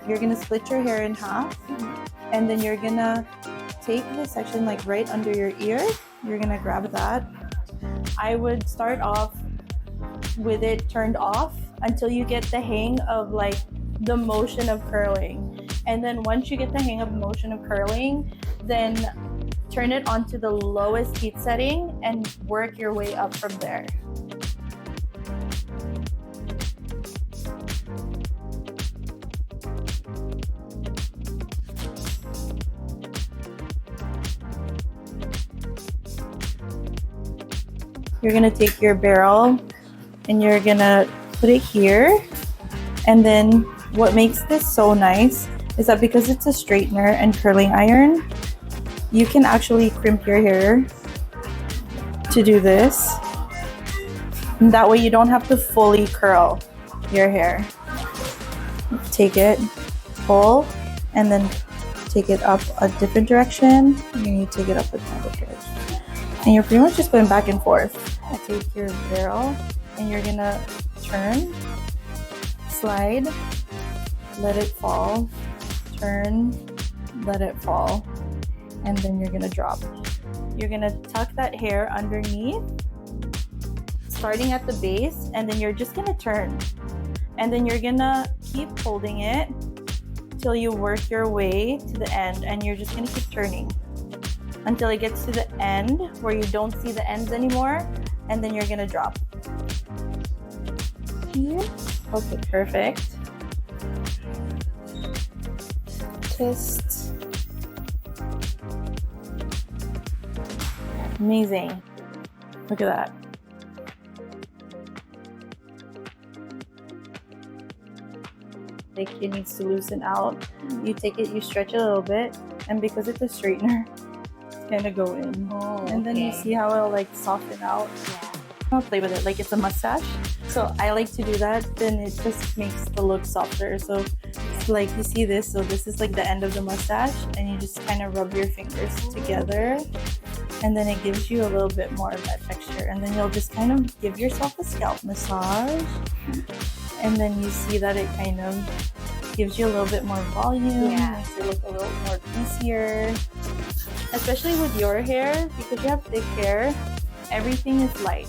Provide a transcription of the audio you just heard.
you're gonna split your hair in half, and then you're gonna take the section like right under your ear. You're gonna grab that. I would start off with it turned off until you get the hang of like the motion of curling. And then once you get the hang of motion of curling, then turn it onto the lowest heat setting and work your way up from there. You're gonna take your barrel and you're gonna put it here. And then what makes this so nice is that because it's a straightener and curling iron, you can actually crimp your hair to do this. And that way you don't have to fully curl your hair. Take it, pull, and then take it up a different direction. And you take it up another direction. And you're pretty much just going back and forth. Take your barrel and you're gonna turn, slide, let it fall, turn, let it fall, and then you're gonna drop. You're gonna tuck that hair underneath, starting at the base, and then you're just gonna turn. And then you're gonna keep holding it till you work your way to the end, and you're just gonna keep turning until it gets to the end where you don't see the ends anymore, and then you're gonna drop. Here. Okay, perfect. Twist. Amazing. Look at that. Like it needs to loosen out. You take it, you stretch it a little bit, and because it's a straightener, it's gonna go in. Oh, and then you see how it'll like soften out. Yeah. I'll play with it like it's a mustache. So I like to do that. Then it just makes the look softer. So it's like you see this. So this is like the end of the mustache, and you just kind of rub your fingers together, and then it gives you a little bit more of that texture. And then you'll just kind of give yourself a scalp massage, and then you see that it kind of gives you a little bit more volume. Yeah. Makes it look a little more piecier, especially with your hair because you have thick hair. Everything is light.